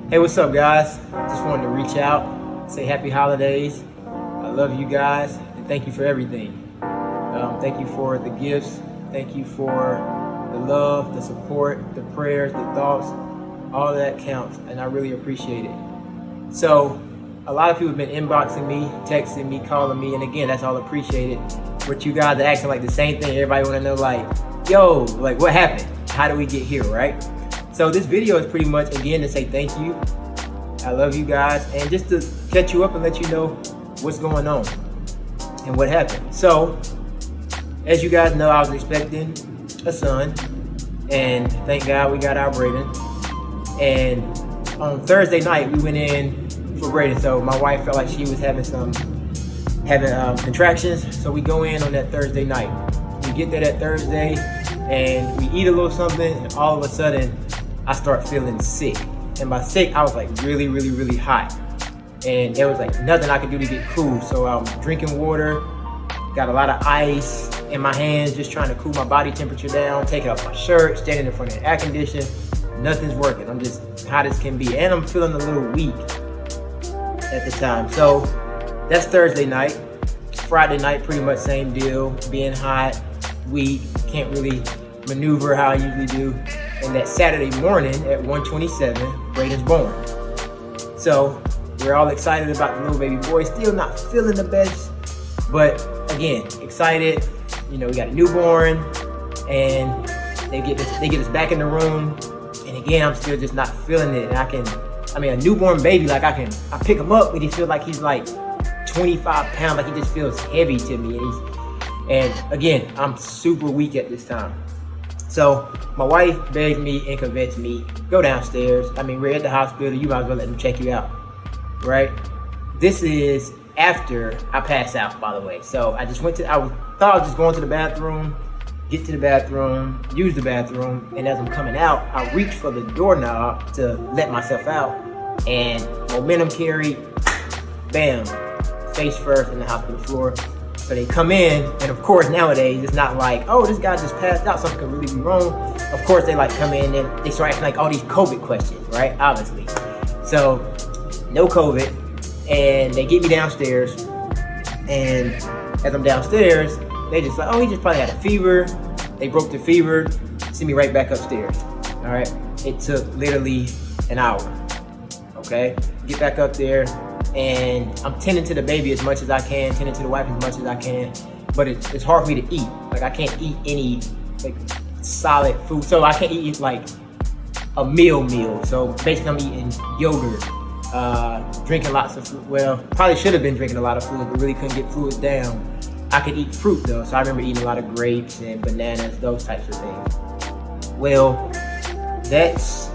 Hey, what's up, guys? Just wanted to reach out, say happy holidays. I love you guys, and thank you for everything. Thank you for the gifts. Thank you for the love, the support, the prayers, the thoughts. All of that counts, and I really appreciate it. So, a lot of people have been inboxing me, texting me, calling me, and again, that's all appreciated. But you guys are asking like the same thing. Everybody want to know, like, yo, like, what happened? How do we get here, right? So this video is pretty much, again, to say thank you. I love you guys, and just to catch you up and let you know what's going on and what happened. So, as you guys know, I was expecting a son, and thank God we got our Brayden. And on Thursday night, we went in for Brayden. So my wife felt like she was having contractions, so we go in on that Thursday night. We get there that Thursday, and we eat a little something, and all of a sudden, I start feeling sick. And by sick, I was like really, really, really hot. And there was like nothing I could do to get cool. So I'm drinking water, got a lot of ice in my hands, just trying to cool my body temperature down, taking off my shirt, standing in front of the air conditioner. Nothing's working. I'm just hot as can be. And I'm feeling a little weak at the time. So that's Thursday night. Friday night, pretty much same deal. Being hot, weak, can't really maneuver how I usually do. And that Saturday morning at 1:27, Brayden's born. So we're all excited about the little baby boy. Still not feeling the best, but again, excited. You know, we got a newborn, and they get us back in the room. And again, I'm still just not feeling it. And a newborn baby, like I pick him up and he feels like he's like 25 pounds, like he just feels heavy to me. And again, I'm super weak at this time. So my wife begged me and convinced me, go downstairs. We're at the hospital. You might as well let them check you out, right? This is after I pass out, by the way. So I just thought I was just going to the bathroom, get to the bathroom, use the bathroom. And as I'm coming out, I reach for the doorknob to let myself out, and momentum carried, bam, face first in the hospital floor. So they come in, and of course nowadays it's not like, oh, this guy just passed out, something could really be wrong. Of course they like come in and they start asking like all these COVID questions, right? Obviously. So no COVID, and they get me downstairs, and as I'm downstairs, they just like, oh, he just probably had a fever. They broke the fever, send me right back upstairs. All right, it took literally an hour. Okay, get back up there. And I'm tending to the baby as much as I can, tending to the wife as much as I can, but it's hard for me to eat. Like I can't eat any like solid food, so I can't eat like a meal. So basically I'm eating yogurt, drinking lots of food. Well, probably should have been drinking a lot of fluid, but really couldn't get fluids down. I could eat fruit though, so I remember eating a lot of grapes and bananas, those types of things. Well, that's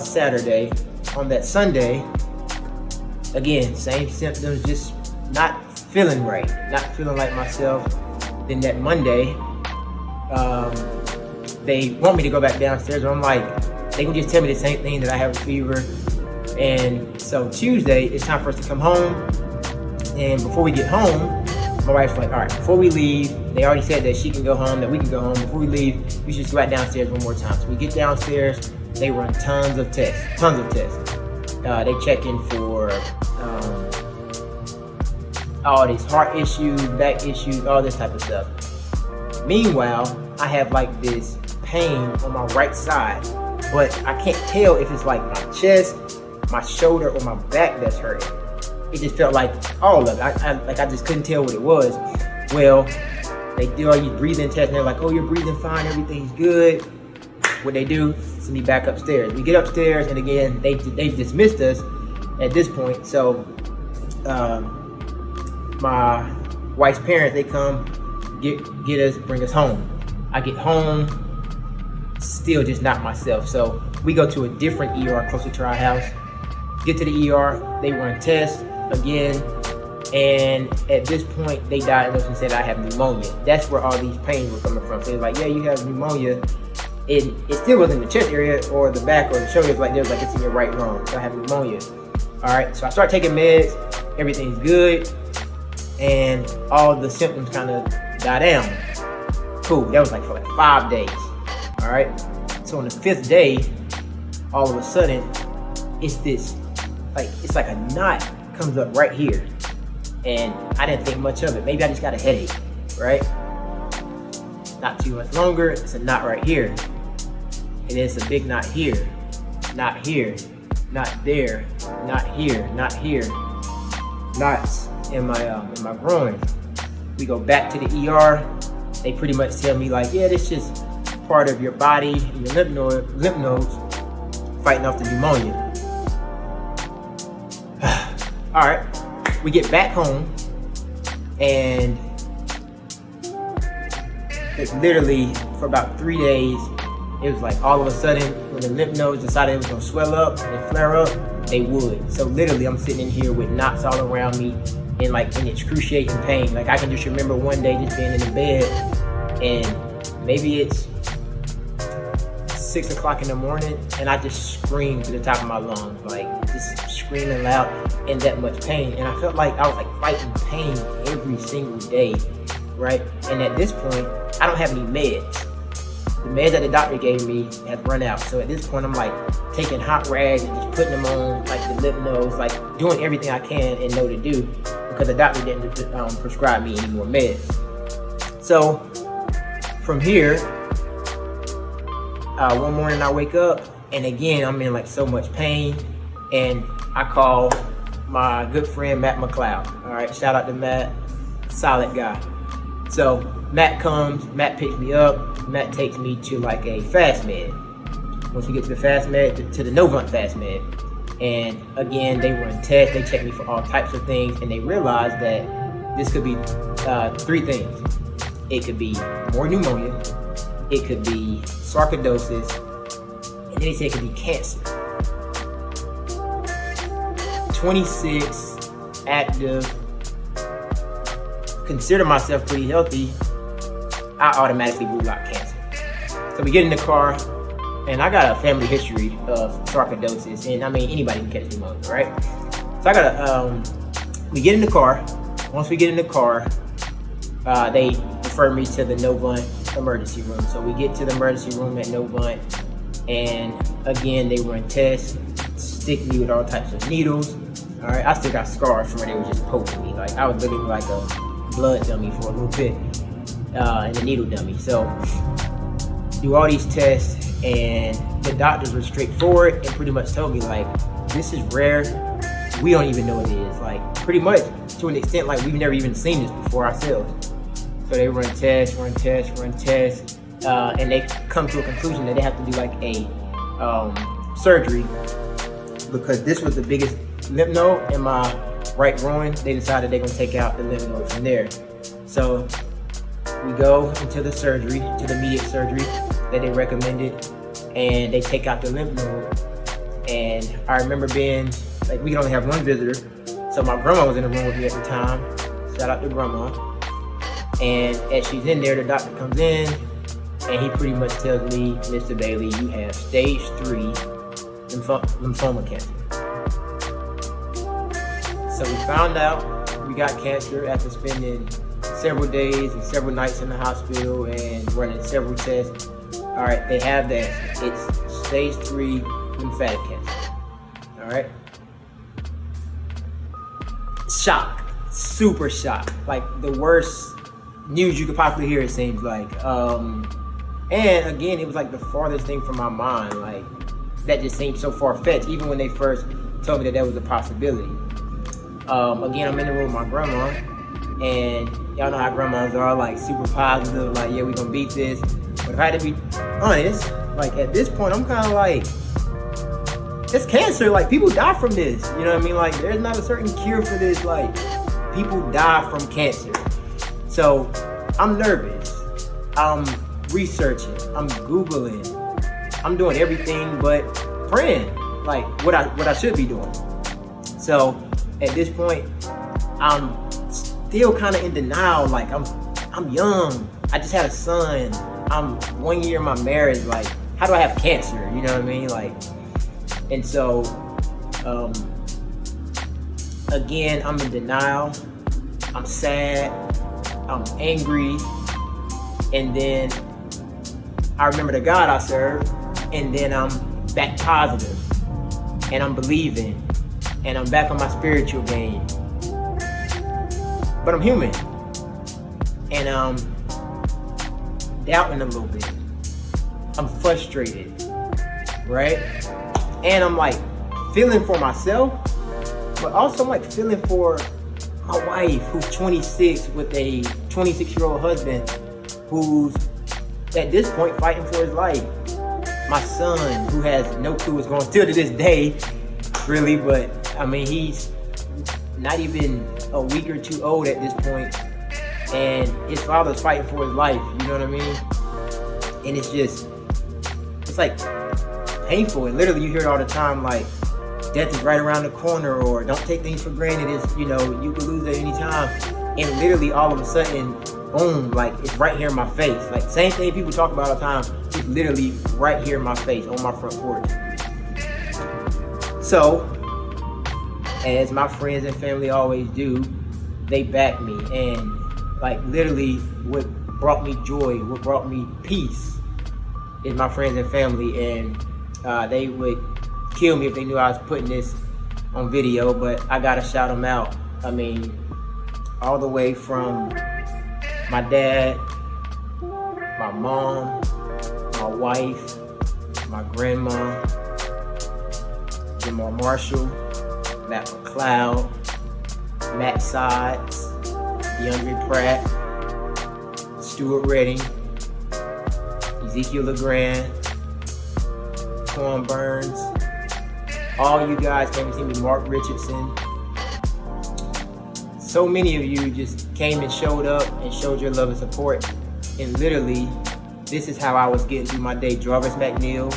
Saturday. On that Sunday, again, same symptoms, just not feeling right, not feeling like myself. Then that Monday, they want me to go back downstairs, and I'm like, they can just tell me the same thing, that I have a fever. And so Tuesday, it's time for us to come home. And before we get home, my wife's like, all right, before we leave, they already said that she can go home, that we can go home. Before we leave, we should go back downstairs one more time. So we get downstairs, they run tons of tests. They check in for all these heart issues, back issues, all this type of stuff. Meanwhile, I have like this pain on my right side, but I can't tell if it's like my chest, my shoulder, or my back that's hurting. It just felt like all of it. I just couldn't tell what it was. Well, they do all these breathing tests, and they're like, oh, you're breathing fine, everything's good. What they do, send me back upstairs. We get upstairs, and again, they've dismissed us at this point. So my wife's parents, they come get us, bring us home. I get home, still just not myself. So we go to a different ER closer to our house. Get to the ER, they run tests again, and at this point, they diagnosed and said I have pneumonia. That's where all these pains were coming from. So they're like, yeah, you have pneumonia. It still wasn't the chest area or the back or the shoulder. It's like, it's in your right lung. So I have pneumonia. All right, so I start taking meds. Everything's good, and all the symptoms kind of die down. Cool. That was like for like 5 days. All right. So on the 5th day, all of a sudden, it's this, like, it's like a knot comes up right here. And I didn't think much of it. Maybe I just got a headache, right? Not too much longer, it's a knot right here. And then it's a big knot here, not here, not there, not here, not here. Knots in my groin. We go back to the ER. They pretty much tell me like, yeah, this is just part of your body and your lymph nodes fighting off the pneumonia. All right, we get back home, and it's literally for about 3 days. It was like all of a sudden, when the lymph nodes decided it was gonna swell up and flare up, they would. So literally, I'm sitting in here with knots all around me, and like in excruciating pain. Like I can just remember one day just being in the bed, and maybe it's 6 o'clock in the morning, and I just screamed to the top of my lungs, like just screaming loud in that much pain. And I felt like I was like fighting pain every single day, right? And at this point, I don't have any meds. The meds that the doctor gave me have run out. So at this point, I'm like taking hot rags and just putting them on like the lymph nodes, like doing everything I can and know to do, because the doctor didn't prescribe me any more meds. So from here, one morning I wake up, and again, I'm in like so much pain, and I call my good friend Matt McLeod. All right, shout out to Matt, solid guy. So Matt comes, Matt picks me up, Matt takes me to like a fast med. Once we get to the fast med, to the Novant fast med, and again, they run tests, they check me for all types of things, and they realize that this could be 3 things. It could be more pneumonia, it could be sarcoidosis, and then they say it could be cancer. 26, active, consider myself pretty healthy, I automatically rule out cancer. So we get in the car, and I got a family history of sarcoidosis, and I mean, anybody can catch pneumonia, right? So I got we get in the car. Once we get in the car, they refer me to the Novant emergency room. So we get to the emergency room at Novant, and again, they run tests, stick me with all types of needles. All right, I still got scars from where they were just poking me. Like I was literally like a blood dummy for a little bit, and a needle dummy. So do all these tests, and the doctors were straightforward and pretty much told me like, this is rare. We don't even know what it is. Like pretty much to an extent, like we've never even seen this before ourselves. So they run tests, and they come to a conclusion that they have to do like a surgery, because this was the biggest lymph node in my right groin. They decided they're gonna take out the lymph node from there. So we go into the surgery, to the immediate surgery that they recommended, and they take out the lymph node. And I remember being like, we could only have one visitor, so my grandma was in the room with me at the time. Shout out to grandma. And as she's in there, the doctor comes in, and he pretty much tells me, Mr. Bailey, you have stage 3 lymphoma cancer. So we found out we got cancer after spending several days and several nights in the hospital and running several tests. All right, they have that. It's stage 3 lymphatic cancer. All right. Shock, super shock. Like the worst news you could possibly hear, it seems like. And again, it was like the farthest thing from my mind. Like that just seemed so far-fetched, even when they first told me that was a possibility. Again, I'm in the room with my grandma, and y'all know how grandmas are, like super positive, like, yeah, we gonna beat this. But if I had to be honest, like at this point, I'm kind of like, it's cancer, like people die from this, you know what I mean? Like there's not a certain cure for this, like people die from cancer. So I'm nervous, I'm researching, I'm Googling, I'm doing everything but praying, like what I should be doing. So at this point, I'm still kind of in denial. Like I'm young. I just had a son. I'm 1 year in my marriage. Like, how do I have cancer? You know what I mean? Like, and so, again, I'm in denial. I'm sad. I'm angry. And then I remember the God I serve. And then I'm back positive. and I'm believing, and I'm back on my spiritual game. But I'm human, and I'm doubting a little bit. I'm frustrated, right? And I'm like feeling for myself, but also I'm like feeling for my wife, who's 26 with a 26-year-old husband who's at this point fighting for his life. My son, who has no clue what's going on still to this day, really, but I mean, he's not even a week or two old at this point, and his father's fighting for his life, you know what I mean? And it's like painful, and literally you hear it all the time, like, death is right around the corner, or don't take things for granted, it's, you know, you could lose at any time. And literally all of a sudden, boom, like it's right here in my face. Like same thing people talk about all the time, it's literally right here in my face on my front porch. So, as my friends and family always do, they back me, and like literally what brought me joy, what brought me peace is my friends and family, and they would kill me if they knew I was putting this on video, but I gotta shout them out. I mean, all the way from my dad, my mom, my wife, my grandma, Jamal Marshall, Matt McLeod, Matt Sides, DeAndre Pratt, Stuart Redding, Ezekiel LeGrand, Quan Burns, all you guys came to see me, Mark Richardson. So many of you just came and showed up and showed your love and support. And literally, this is how I was getting through my day. Jarvis McNeil,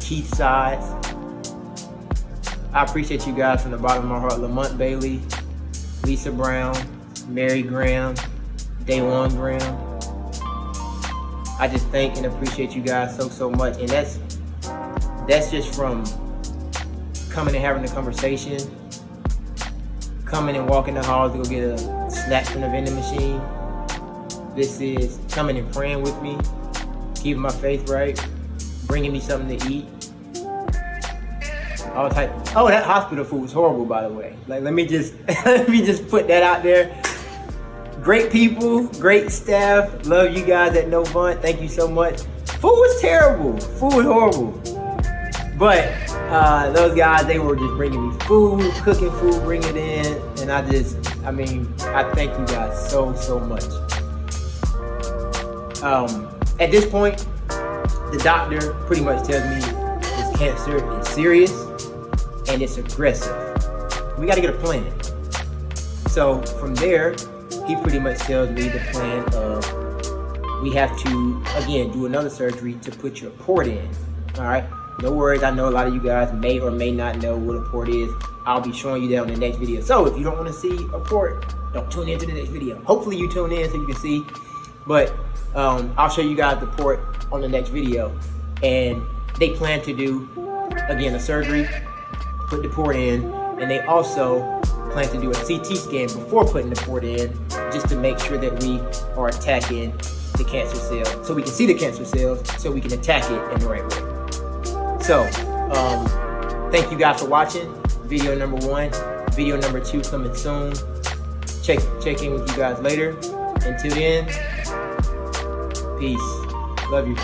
Keith Sides. I appreciate you guys from the bottom of my heart. Lamont Bailey, Lisa Brown, Mary Graham, Daywan Graham. I just thank and appreciate you guys so much. And that's just from coming and having a conversation, coming and walking the halls to go get a snack from the vending machine. This is coming and praying with me, keeping my faith right, bringing me something to eat. All type. Oh, that hospital food was horrible, by the way. Like, let me just put that out there. Great people, great staff. Love you guys at No Bunt. Thank you so much. Food was terrible. Food was horrible. But those guys, they were just bringing me food, cooking food, bringing it in, and I thank you guys so much. At this point, the doctor pretty much tells me this cancer is serious and it's aggressive. We got to get a plan. So from there, he pretty much tells me the plan of we have to, again, do another surgery to put your port in. All right? No worries, I know a lot of you guys may or may not know what a port is. I'll be showing you that on the next video. So if you don't want to see a port, don't tune into the next video. Hopefully you tune in so you can see. But I'll show you guys the port on the next video. And they plan to do, again, a surgery, put the port in, and they also plan to do a CT scan before putting the port in, just to make sure that we are attacking the cancer cells, so we can see the cancer cells, so we can attack it in the right way. So, thank you guys for watching. Video number 1, video number 2 coming soon. Check in with you guys later. Until then, peace. Love you.